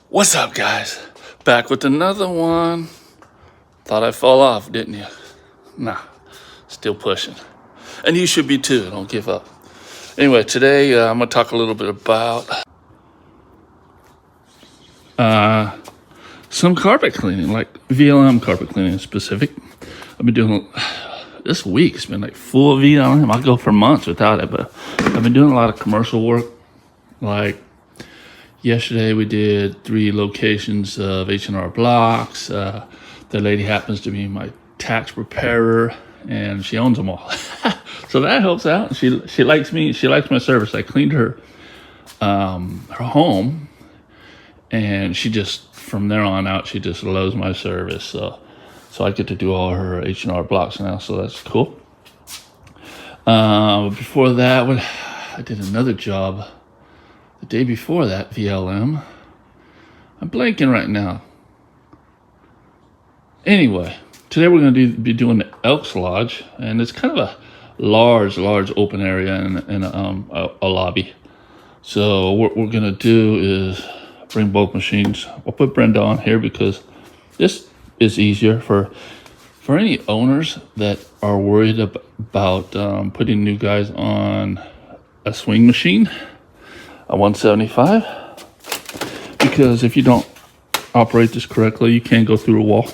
What's up, guys? Back with another one. Thought I'd fall off, didn't you? Nah, still pushing. And you should be too, don't give up. Anyway, today I'm going to talk a little bit about some carpet cleaning, like VLM carpet cleaning in specific. I've been doing, this week, it's been like full VLM. I'll go for months without it, but I've been doing a lot of commercial work. Like yesterday we did 3 locations of H&R Blocks. The lady happens to be my tax preparer, and she owns them all. So that helps out. She likes me. She likes my service. I cleaned her home, and she just, from there on out, she just loves my service. So I get to do all her H&R Blocks now. So that's cool. Before that, I did another job the day before that, VLM. I'm blanking right now. Anyway, today we're going to be doing the Elks Lodge, and it's kind of a large open area in a lobby. So what we're going to do is bring both machines. I'll put Brenda on here because this is easier for any owners that are worried about putting new guys on a swing machine, a 175, because if you don't operate this correctly, you can't go through a wall,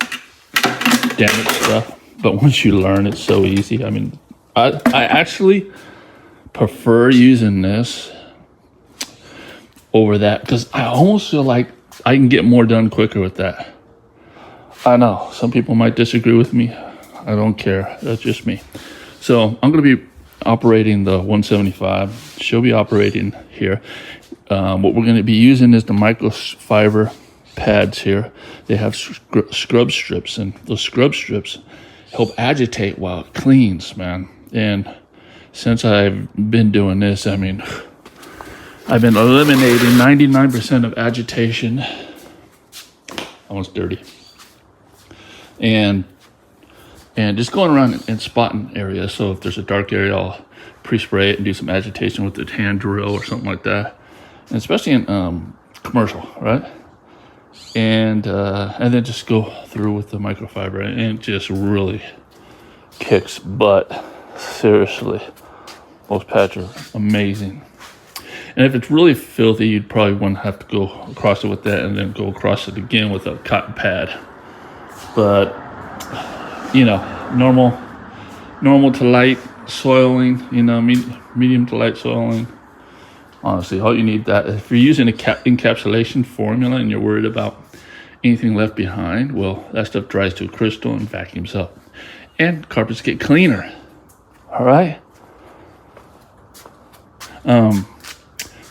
damage stuff. But once you learn, it's so easy. I mean, I actually prefer using this over that because I almost feel like I can get more done quicker with that. I know some people might disagree with me. I don't care. That's just me. So I'm going to be operating the 175. She'll be operating here. What we're going to be using is the microfiber pads here. They have scrub strips, and those scrub strips help agitate while it cleans, man. And since I've been doing this, I mean, I've been eliminating 99% of agitation. Almost dirty. And just going around and spotting areas. So if there's a dark area, I'll pre-spray it and do some agitation with the hand drill or something like that. And especially in commercial, right? And then just go through with the microfiber, and it just really kicks butt. Seriously, those pads are amazing. And if it's really filthy, you'd probably want to have to go across it with that and then go across it again with a cotton pad. But you know, normal to light soiling, you know, medium to light soiling. Honestly, all you need that. If you're using a encapsulation formula and you're worried about anything left behind, well, that stuff dries to a crystal and vacuums up. And carpets get cleaner. All right?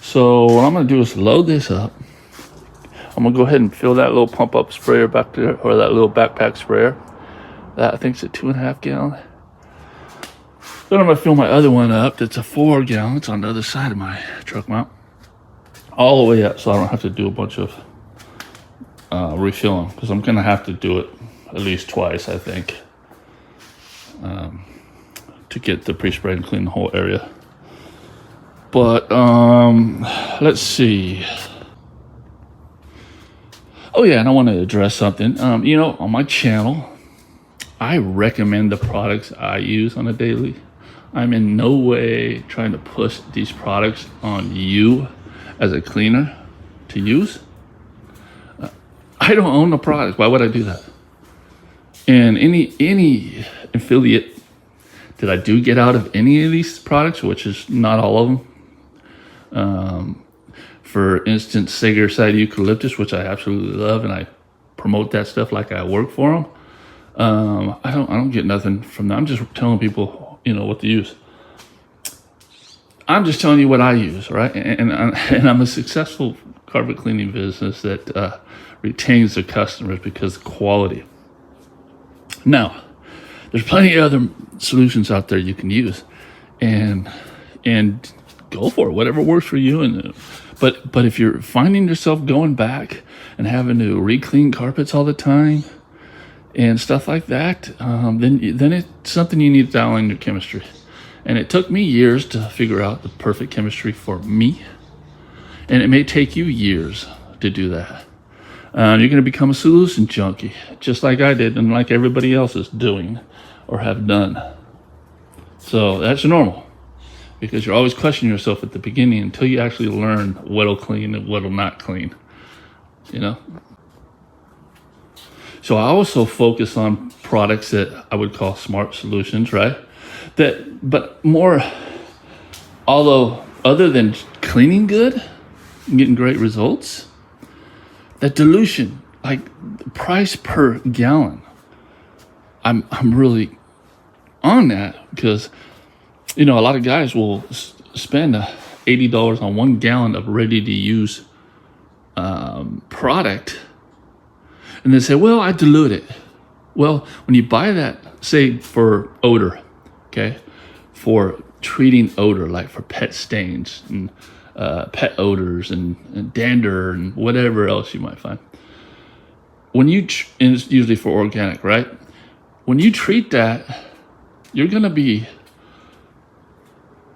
So what I'm going to do is load this up. I'm going to go ahead and fill that little pump-up sprayer back there, or that little backpack sprayer. That I think is a 2.5 gallon. Then I'm going to fill my other one up. That's a 4 gallon. It's on the other side of my truck mount. All the way up, so I don't have to do a bunch of refilling, because I'm going to have to do it at least twice, I think, to get the pre-spray and clean the whole area. But let's see. Oh yeah, and I want to address something. You know, on my channel, I recommend the products I use on a daily. I'm in no way trying to push these products on you as a cleaner to use. I don't own the product. Why would I do that? And any affiliate that I do get out of any of these products, which is not all of them. For instance, Sager Side Eucalyptus, which I absolutely love, and I promote that stuff like I work for them. I don't get nothing from that. I'm just telling people, you know, what to use. I'm just telling you what I use, right? And I'm a successful carpet cleaning business that retains their customers because of quality. Now, there's plenty of other solutions out there you can use, and go for it, whatever works for you. But if you're finding yourself going back and having to re-clean carpets all the time and stuff like that, then it's something you need to dial in your chemistry. And it took me years to figure out the perfect chemistry for me. And it may take you years to do that. You're going to become a solution junkie, just like I did and like everybody else is doing or have done. So that's normal, because you're always questioning yourself at the beginning until you actually learn what'll clean and what'll not clean, you know? So I also focus on products that I would call smart solutions, right? But more, although other than cleaning good and getting great results, that dilution, like the price per gallon, I'm really on that, because, you know, a lot of guys will spend $80 on 1 gallon of ready-to-use product, and they say, well, I dilute it. Well, when you buy that, say for odor, okay, for treating odor, like for pet stains and pet odors and dander and whatever else you might find. When you, and it's usually for organic, right? When you treat that, you're going to be,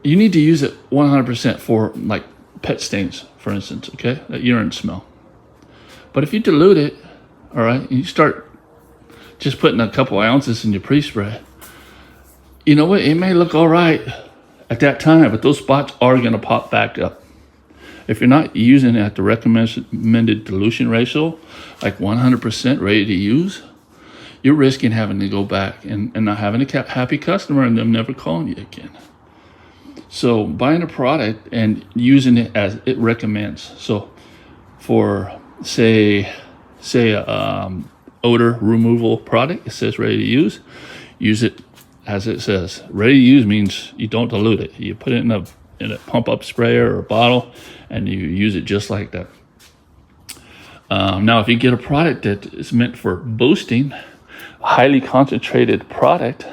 you need to use it 100% for like pet stains, for instance, okay? That urine smell. But if you dilute it, all right, and you start just putting a couple ounces in your pre-spray, you know what? It may look all right at that time, but those spots are going to pop back up. If you're not using it at the recommended dilution ratio, like 100% ready to use, you're risking having to go back and not having a happy customer and them never calling you again. So buying a product and using it as it recommends. So for say odor removal product, it says ready to use it as it says. Ready to use means you don't dilute it. You put it in a pump up sprayer or a bottle, and you use it just like that. Now, if you get a product that is meant for boosting, a highly concentrated product,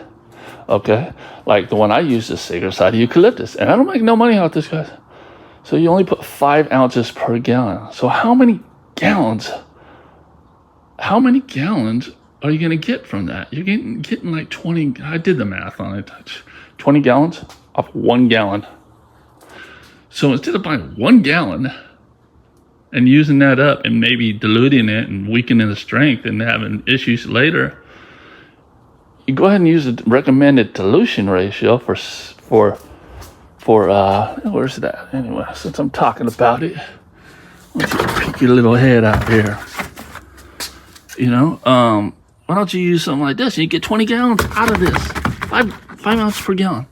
okay, like the one I use is Sagarcide eucalyptus, and I don't make no money out this, guys. So you only put 5 ounces per gallon. So how many gallons are you going to get from that? You're getting like 20, I did the math on it, 20 gallons off 1 gallon. So instead of buying 1 gallon and using that up and maybe diluting it and weakening the strength and having issues later, you go ahead and use the recommended dilution ratio for where's that? Anyway, since I'm talking about it, why don't you peek your little head out here? You know, why don't you use something like this and you get 20 gallons out of this, 5 ounces per gallon,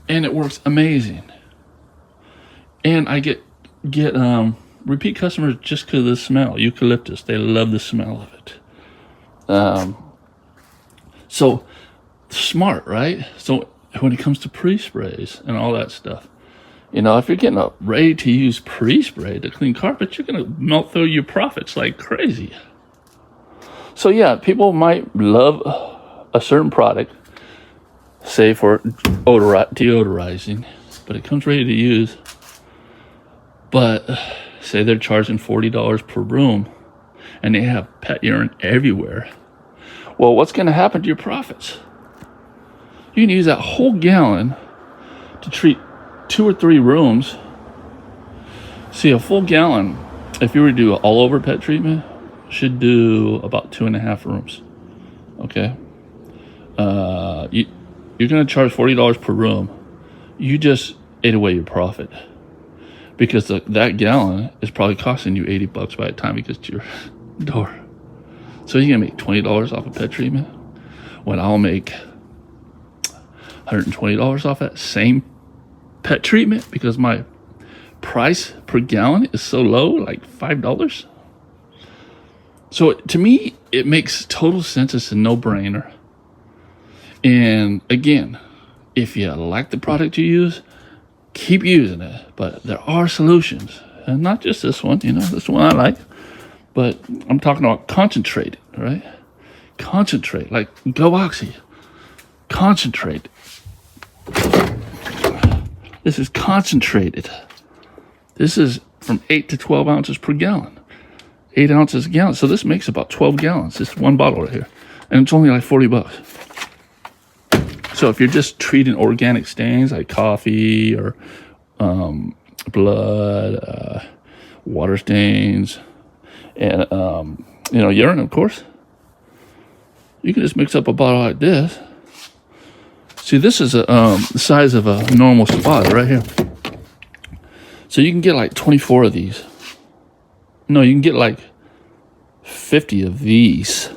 and it works amazing. And I get repeat customers just because of the smell. Eucalyptus, they love the smell of it. So smart, right? So when it comes to pre-sprays and all that stuff, you know, if you're getting a ready-to-use pre-spray to clean carpets, you're going to melt through your profits like crazy. So yeah, people might love a certain product, say for deodorizing, but it comes ready to use. But say they're charging $40 per room and they have pet urine everywhere. Well, what's going to happen to your profits? You can use that whole gallon to treat 2 or 3 rooms. See, a full gallon, if you were to do an all over pet treatment, should do about 2.5 rooms. Okay. You're going to charge $40 per room. You just ate away your profit, because that gallon is probably costing you $80 by the time it gets to your door. So you're going to make $20 off a pet treatment when I'll make $120 off that same pet treatment, because my price per gallon is so low, like $5. So to me, it makes total sense. It's a no-brainer. And again, if you like the product you use, keep using it. But there are solutions, and not just this one. You know, this one I like, but I'm talking about concentrated, right? Concentrate, like Go Oxy. Concentrate. This is concentrated. This is from 8 to 12 ounces per gallon. 8 ounces a gallon. So this makes about 12 gallons. This one bottle right here. And it's only like $40. So if you're just treating organic stains like coffee or blood, water stains, and urine, of course. You can just mix up a bottle like this. See, this is the size of a normal spot right here. So you can get like 24 of these. No, you can get like 50 of these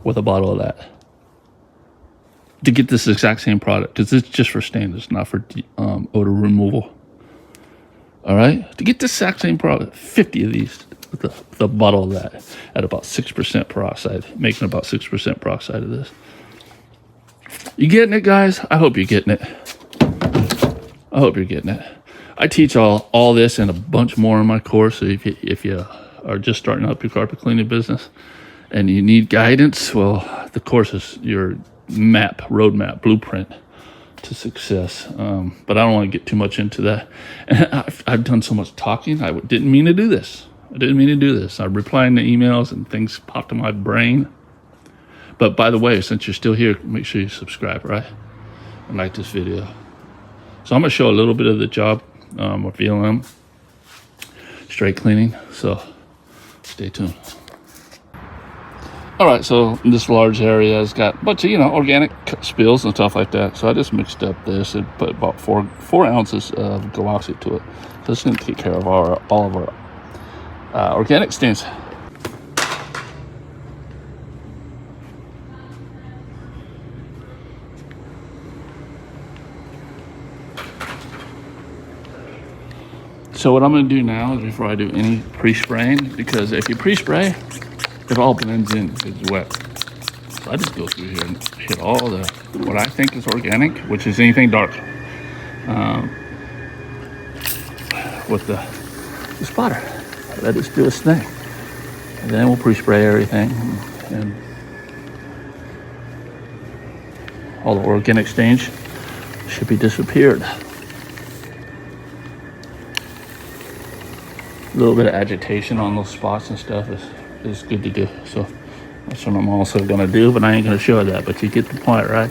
with a bottle of that to get this exact same product, because it's just for standards, not for odor removal. All right, to get this exact same product, 50 of these with a bottle of that at about 6% peroxide, making about 6% peroxide of this. You getting it, guys? I hope you're getting it. I hope you're getting it. I teach all this and a bunch more in my course. So if you are just starting up your carpet cleaning business and you need guidance, well, the course is your roadmap, blueprint to success. But I don't want to get too much into that. And I've done so much talking. I didn't mean to do this. I'm replying to emails and things popped in my brain. But by the way, since you're still here, make sure you subscribe, right? And like this video. So I'm going to show a little bit of the job of VLM straight cleaning. So stay tuned. All right, so this large area has got a bunch of, organic spills and stuff like that. So I just mixed up this and put about four ounces of Glossy to it. So it's going to take care of all of our organic stains. So what I'm going to do now is, before I do any pre-spraying, because if you pre-spray, it all blends in, it's wet. So I just go through here and hit all what I think is organic, which is anything dark, with the spotter. Let it do its thing. And then we'll pre-spray everything, and all the organic stains should be disappeared. A little bit of agitation on those spots and stuff is good to do. So that's what I'm also going to do, but I ain't going to show that. But you get the point, right?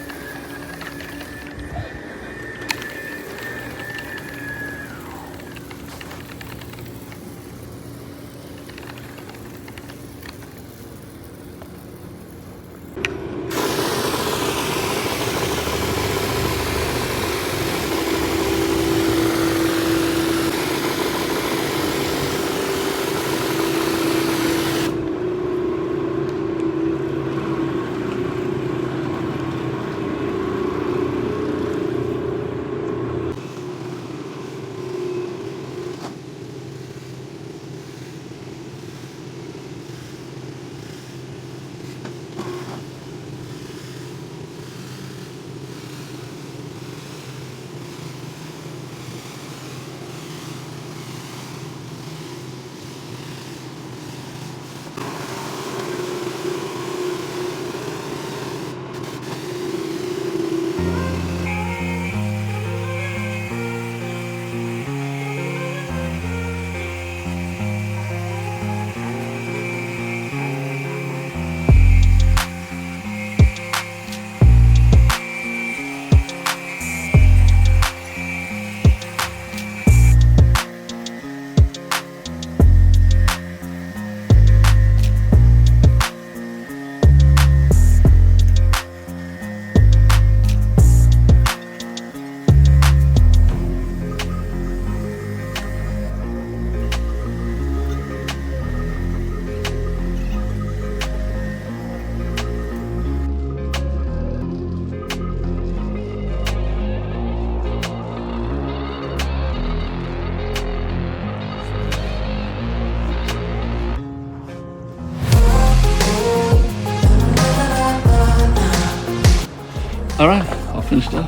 All right, all finished up.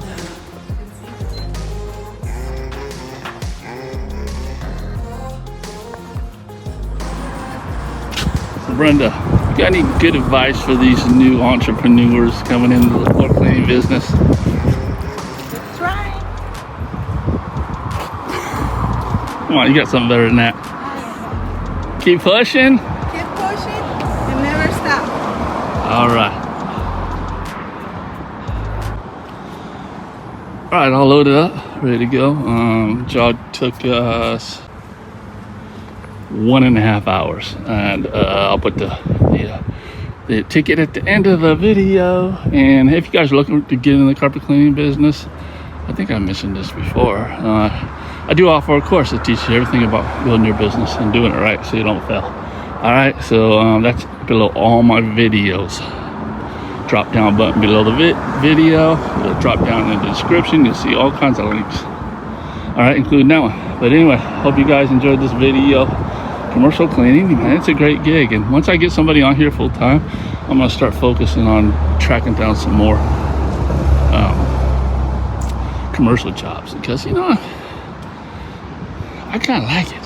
Brenda, you got any good advice for these new entrepreneurs coming into the floor cleaning business? Try. Come on, you got something better than that. Keep pushing. Keep pushing and never stop. All right. All right, all loaded up, ready to go. Job took us 1.5 hours, and I'll put the ticket at the end of the video. And if you guys are looking to get in the carpet cleaning business, I think I mentioned this before, I do offer a course that teaches you everything about building your business and doing it right so you don't fail. All right, so that's below all my videos. Drop down button below the video. It'll drop down in the description. You'll see all kinds of links. All right, including that one. But anyway, hope you guys enjoyed this video. Commercial cleaning, man, it's a great gig. And once I get somebody on here full time, I'm gonna start focusing on tracking down some more commercial jobs, because you know, I kind of like it.